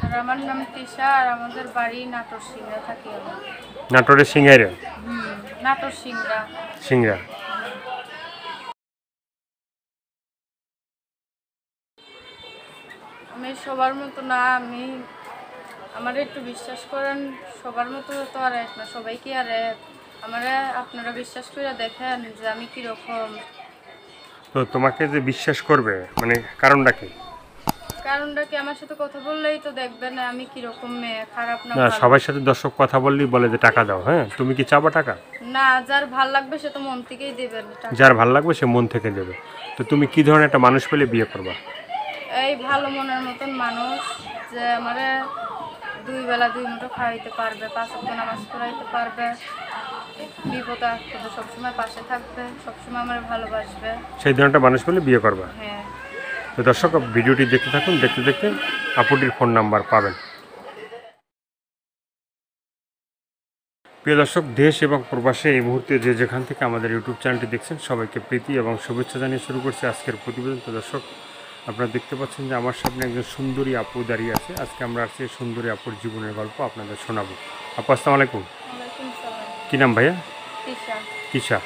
আর আমার নাম তিশা, আর আমাদের বাড়ি নাটোর সিংড়া থাকি আমি। নাটোরের সিংহাইরে? নাটোর সিংড়া। সিংড়া। আমি সবার মতো না, আমার একটু বিশ্বাস করেন, সবার মতো তো আর এক না, সবাই কি আর এক? আমারা আপনারা বিশ্বাস করে দেখেন যে আমি কিরকম। তো তোমাকে যে বিশ্বাস করবে মানে কারণটা কি? কারণটা কি, আমার সাথে কথা বললেই তো দেখবেন আমি কিরকম মেয়ে, খারাপ না না, ভালো। সবার সাথে দর্শক কথা বললেই বলে যে টাকা দাও। হ্যাঁ, তুমি কি চাবা টাকা? না, যার ভাল লাগবে সে তো মন থেকেই দেবেন টাকা। যার ভাল লাগবে সে মন থেকে দেবে। তো তুমি কি ধরনের একটা মানুষ পেলে বিয়ে করবা? এই ভালো মনের মতন মানুষ, যে আমারে 2 বেলা 2 মুঠো খাওয়াইতে পারবে, 5 ওয়াক্ত নামাজ পড়াইতে পারবে, বিপদে আপদে সবসময় পাশে থাকবে, সবসময় আমার ভালোবাসবে। সেই ধরনের একটা মানুষ পেলে বিয়ে করবা। হ্যাঁ। তো দর্শক, ভিডিওটি দেখতে থাকুন, দেখতে দেখতে আপুটির ফোন নাম্বার পাবেন। প্রিয় দর্শক, দেশ এবং প্রবাসে এই মুহূর্তে যে যেখান থেকে আমাদের ইউটিউব চ্যানেলটি দেখছেন, সবাইকে প্রীতি এবং শুভেচ্ছা জানিয়ে শুরু করছি আজকের প্রতিবেদন। তো দর্শক, আপনারা দেখতে পাচ্ছেন যে আমার সামনে একজন সুন্দরী আপু দাঁড়িয়ে আছে। আজকে আমরা আসছি এই সুন্দরী আপুর জীবনের গল্প আপনাদের শোনাবো। আপু, আসসালামু আলাইকুম। ওয়ালাইকুম সালাম। কী নাম ভাইয়া? তিশা। তিশা।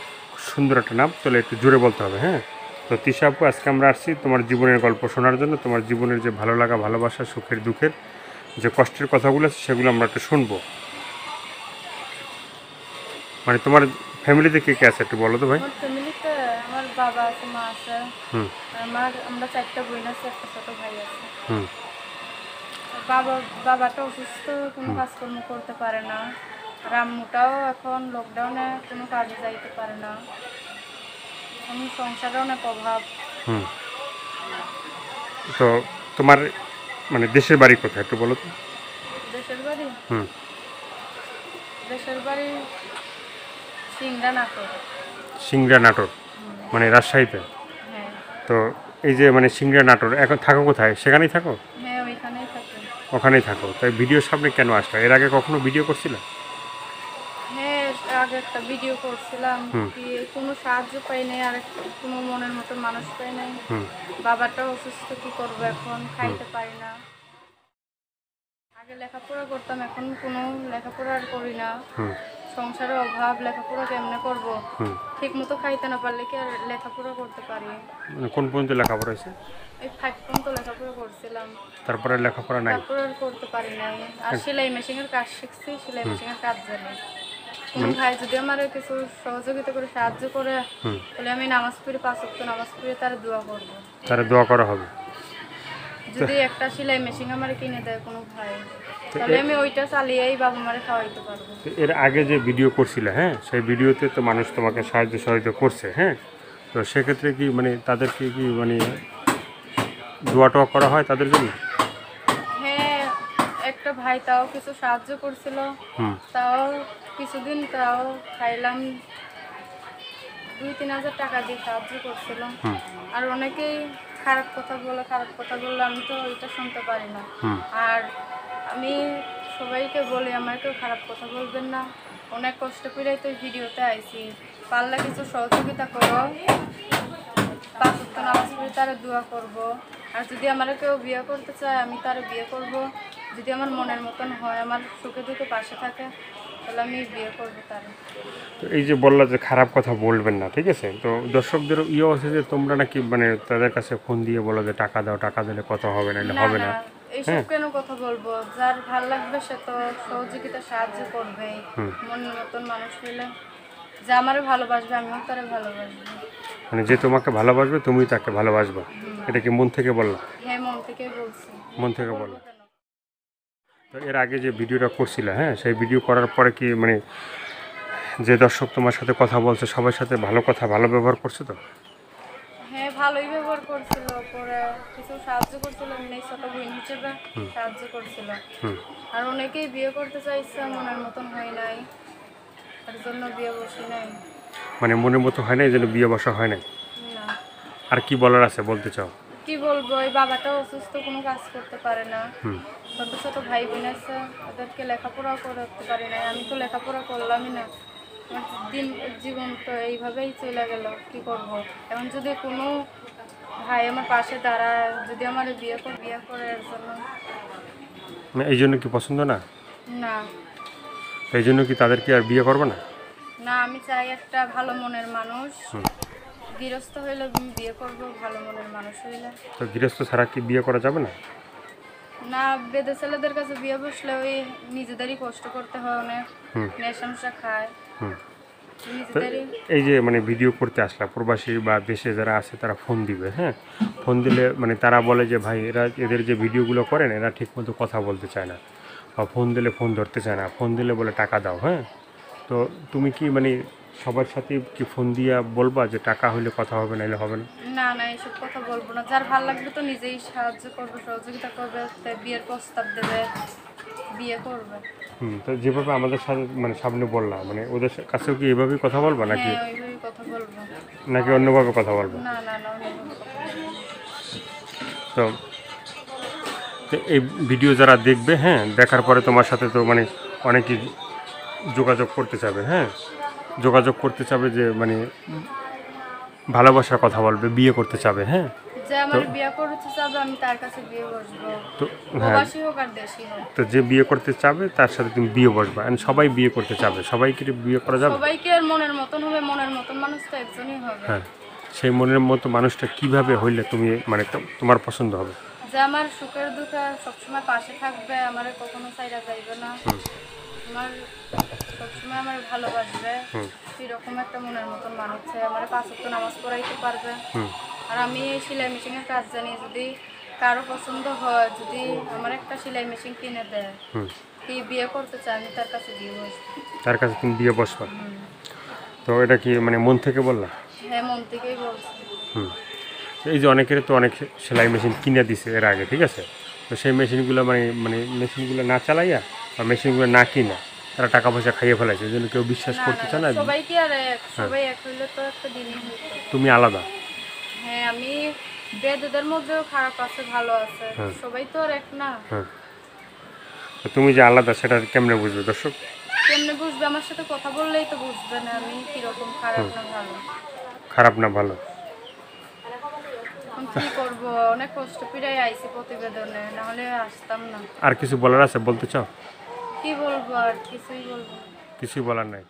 সুন্দর একটা নাম, তাহলে একটু জোরে বলতে হবে। হ্যাঁ, তো তিশা আপু, আজকে আমরা আসছি তোমার জীবনের গল্প শোনার জন্য। তোমার জীবনের যে ভালো লাগা, ভালোবাসা, সুখের দুঃখের যে কষ্টের কথাগুলো আছে সেগুলো আমরা একটু শুনবো। মানে তোমার ফ্যামিলিতে কে কে আছে একটু বলো তো ভাই। আমার ফ্যামিলিতে আমার বাবা আছে, মা আছে, হুম আর আমরা 4টা বোন আছে, একটা ছোট ভাই আছে। হুম বাবাটা অসুস্থ, কোনো কাজকর্ম করতে পারে না। আর আম্মুটাও এখন লকডাউনে কোনো কাজে যাইতে পারে না। আমি সংসারে অনেক অভাব। হুম তো তোমার মানে দেশের বাড়ি কোথায় একটু বলো তো। দেশের বাড়ি হুম দেশের বাড়ি সিংড়া, নাটোর। সিংড়া, নাটোর, মানে রাজশাহীতে? হ্যাঁ। তো এই যে মানে সিংড়া, নাটোর, এখন থাকো কোথায়? সেখানেই থাকো? হ্যাঁ, ওইখানেই থাকি। ওখানেই থাকো। তাই ভিডিওর সামনে কেন আসলে? এর আগে কখনো ভিডিও করছিলে? হ্যাঁ, আগে একটা ভিডিও করছিলাম, হুম কি কোনো সাহায্য পাই নাই, আর কোনো মনের মতো মানুষ পাই নাই। হুম বাবাটাও অসুস্থ, কি করবো এখন, খাইতে পারি না। আগে লেখাপড়া করতাম, এখন কোনো লেখাপড়া আর করি না। হুম সংসারের অভাব, লেখাপড়া কেমনে করব? হুম ঠিক মতো খাইতে না পারলে কি আর লেখাপড়া করতে পারি? মানে কোন পর্যন্ত লেখাপড়া হয়েছে? এই 5 পর্যন্ত লেখাপড়া করছিলাম, তারপরে লেখাপড়া নাই? তারপর আর করতে পারি নাই। আর সেলাই মেশিনের কাজ শিখছি, সেলাই মেশিনের কাজ জানি। কোনো ভাই যদি আমার কিছু সহযোগিতা করে সাহায্য করে, হুম তাহলে আমি নামাজ পড়ি, 5 ওয়াক্ত নামাজ পড়ে তার দোয়া করব। তারা দোয়া করা হবে। যদি একটা সেলাই মেশিন আমার কিনে দেয় কোনো ভাই, তাহলে আমি ওইটা চালিয়েই বাবা মারে খাওয়াইতে পারবো। তো এর আগে যে ভিডিও করছিলে, হ্যাঁ, সেই ভিডিওতে তো মানুষ তোমাকে সাহায্য সহযোগিতা করছে। হ্যাঁ, তো সেক্ষেত্রে কি মানে তাদেরকে কি মানে দোয়া টোয়া করা হয় তাদের জন্য? হ্যাঁ, একটা ভাই তাও কিছু সাহায্য করছিল, হুম তাও কিছুদিন তাও খাইলাম, 2-3 হাজার টাকা দিয়ে সাহায্য করছিল। হুম আর অনেকেই খারাপ কথা বললে আমি তো ওইটা শুনতে পারি না। হুম আর আমি সবাইকে বলি, আমার কেউ খারাপ কথা বলবেন না, অনেক কষ্ট করেই তো ভিডিওতে আইছি, পারলে কিছু সহযোগিতা করো, 5 ওয়াক্ত নামাজ পড়ে তারা দোয়া করব। আর যদি আমার কেউ বিয়ে করতে চায়, আমি তারা বিয়ে করব। যদি আমার মনের মতন হয়, আমার সুখে দুঃখে পাশে থাকে, তাহলে আমি বিয়ে করবো তারা। তো এই যে বললা যে খারাপ কথা বলবেন না, ঠিক আছে, তো দর্শকদের ইয়ে আছে যে তোমরা নাকি মানে তাদের কাছে ফোন দিয়ে বলো যে টাকা দাও, টাকা দিলে কথা হবে না, না হবে না, না। এইসব হ্যাঁ কেন কথা বলবো? যার ভাল লাগবে সে তো সহযোগিতা সাহায্য করবেই। হুম মনের মতন মানুষ পেলে, যে আমারে ভালোবাসবে আমিও তারে ভালোবাসবো। মানে যে তোমাকে ভালোবাসবে তুমি তাকে ভালোবাসবা, এটা কি মন থেকে বললা? হ্যাঁ, মন থেকেই বলছি। মন থেকে বলবো বললা। কেন? তো এর আগে যে ভিডিওটা করছিলে, হ্যাঁ, সেই ভিডিও করার পরে কি মানে যে দর্শক তোমার সাথে কথা বলছে সবার সাথে ভালো কথা, ভালো ব্যবহার করছে তো? হ্যাঁ, ভালোই ব্যবহার করছিল, পরে কিছু সাহায্য করছিল, এমনি ছোট বোন হিসেবে সাহায্য করছিল। হুম আর অনেকেই বিয়ে করতে চাইছে, মনের মতন হয় নাই, তার জন্য বিয়ে বসি নাই। মানে মনের মতো হয় না, এই জন্য বিয়ে বসা হয় না। না, আর কি বলার আছে বলতে চাও? কি বলবো, এই বাবাটাও অসুস্থ, কোনো কাজ করতে পারে না। হুম ছোট ছোট ভাই বোন আছে, ওদেরকে লেখাপড়াও করতে পারি না। আমি তো লেখাপড়া করলামই না, আমার জীবন তো এইভাবেই চলে গেল, কি করব? এখন যদি কোনো ভাই আমার পাশে দাঁড়ায়, যদি আমার বিয়ে করে এর জন্য এই জন্য কি পছন্দ না? না এই জন্য কি তাদেরকে আর বিয়ে করবে না? না, আমি চাই একটা ভালো মনের মানুষ। হুম। গৃহস্থ হইলে আমি বিয়ে করব, ভালো মনের মানুষ হইলে। তো গৃহস্থ ছাড়া কি বিয়ে করা যাবে না? না, বেদে ছেলেদের কাছে বিয়ে বসলে ওই নিজেদেরই কষ্ট করতে হয় অনেক, হুম। নেশামশা খায়, হুম। তো নিজেদেরই। এই যে মানে ভিডিও করতে আসলা, প্রবাসী বা দেশে যারা আছে তারা ফোন দিবে, হ্যাঁ, ফোন দিলে মানে তারা বলে যে ভাই এদের যে ভিডিওগুলো করেন এরা ঠিকমতো কথা বলতে চায় না, বা ফোন দিলে ফোন ধরতে চায় না, ফোন দিলে বলে টাকা দাও, হ্যাঁ। তো তুমি কি মানে সবার সাথে কি ফোন দিয়া বলবা যে টাকা হইলে কথা হবে, নাইলে হবে না? না না, এইসব কথা বলবো না। যার ভালো লাগবে তো নিজেই সাহায্য করবে, সহযোগিতা করবে, বিয়ের প্রস্তাব দেবে, বিয়ে করবে। তো যেভাবে আমাদের সাথে মানে সামনে বললা, মানে ওদের কাছেও কি এভাবেই কথা বলবা নাকি হ্যাঁ, ওইভাবেই কথা বলবো। নাকি অন্যভাবে কথা বলবা? না না না, ওইভাবে কথা বলবো না। তো তো এই ভিডিও যারা দেখবে, হ্যাঁ, দেখার পরে তোমার সাথে তো মানে অনেকেই যোগাযোগ করতে চাবে, হ্যাঁ, যোগাযোগ করতে চাবে যে মানে ভালোবাসার কথা বলবে, বিয়ে করতে চাবে, হ্যাঁ। যে আমার বিয়ে করতে চাবে আমি তার কাছে বিয়ে বসবো, তো হ্যাঁ, প্রবাসী হোক আর দেশি হোক। তো যে বিয়ে করতে চাবে তার সাথে তুমি বিয়ে বসবা, and সবাই বিয়ে করতে চাবে, সবাইকে বিয়ে করা যাবে? সবাইকে আর মনের মতন হবে, মনের মতন মানুষ তো একজনই হবে। হ্যাঁ, সেই মনের মতো মানুষটা কিভাবে হইলে তুমি মানে তোমার পছন্দ হবে? যে আমার সুখের দুঃখে সবসময় পাশে থাকবে, আমার কখনো সাইডা যাইবে না, আমার সবসময় আমার ভালোবাসবে, এরকম একটা মনের মতন মানুষ চাই। আমার 5 ওয়াক্ত নামাজ পড়াইতে পারবে। আর আমি এই সেলাই মেশিনের কাজ জানি, যদি কারো পছন্দ হয়, যদি আমার একটা সেলাই মেশিন কিনে দেয়, কি বিয়ে করতে চাই, আমি তার কাছে বিয়ে বসবো। তার কাছে তুমি বিয়ে বসবা? তো এটা কি মানে মন থেকে বললা? হ্যাঁ, মন থেকেই বলছি। হুম। এই যে অনেকের তো অনেক সেলাই মেশিন কিনে দিছে এর আগে, ঠিক আছে, তো সেই মেশিনগুলো মানে মানে মেশিনগুলো না চালাইয়া বা মেশিনগুলো না কিনা তারা টাকা পয়সা খাইয়ে ফেলাইছে, এই জন্য কেউ বিশ্বাস না করতে না চায় না, না। সবাই কি আর এক? সবাই এক হইলে তো একটা দিনই হইতো। তুমি আলাদা। হ্যাঁ, আমি বেদদের মধ্যেও খারাপ আছে, ভালো আছে, হ্যাঁ। সবাই তো আর এক না। হ্যাঁ, তো তুমি যে আলাদা সেটা কেমনে বুঝবে দর্শক? কেমনে বুঝবে? আমার সাথে কথা বললেই তো বুঝবে না আমি কিরকম, খারাপ না ভালো। খারাপ না ভালো? আমি কি করবো, অনেক কষ্ট পিড়াই আইছি প্রতিবেদনে, না হলে আসতাম না। আর কিছু বলার আছে, বলতে চাও? কি বলবো, আর কিছুই বলবো না। কিছুই বলার নাই।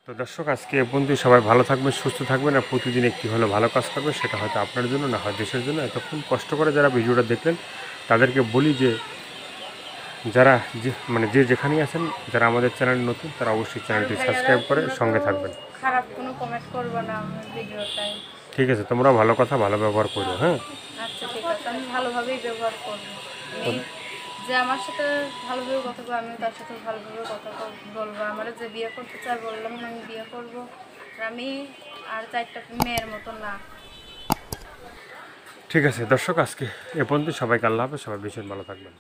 তো দর্শক, আজকে এ পর্যন্তই। সবাই ভালো থাকবেন, সুস্থ থাকবেন, আর প্রতিদিন একটি হলে ভালো কাজ করবে, সেটা হয়তো আপনার জন্য, না হয় দেশের জন্য। এতক্ষণ কষ্ট করে যারা ভিডিওটা দেখলেন তাদেরকে বলি যে যারা মানে যে যেখানেই আছেন, যারা আমাদের চ্যানেল নতুন, তারা অবশ্যই চ্যানেলটি সাবস্ক্রাইব করে সঙ্গে থাকবেন। খারাপ কোনো কমেন্ট করবো না আমার ভিডিওটাই। ঠিক আছে, তোমরা ভালো কথা ভালো ব্যবহার করো, হ্যাঁ। আচ্ছা ঠিক আছে, আমি ভালোভাবেই ব্যবহার করবো। আমি যে আমার সাথে ভালোভাবে কথা বলবো, আমিও তার সাথে ভালোভাবে কথা বলবো। আমার যে বিয়ে করতে চাই বললাম না, আমি বিয়ে করবো। আর আমি আর 4টা মেয়ের মতো না। ঠিক আছে দর্শক, আজকে এ পর্যন্ত। সবাইকে আল্লাহ হাফেজ, সবাই ভীষণ ভালো থাকবেন।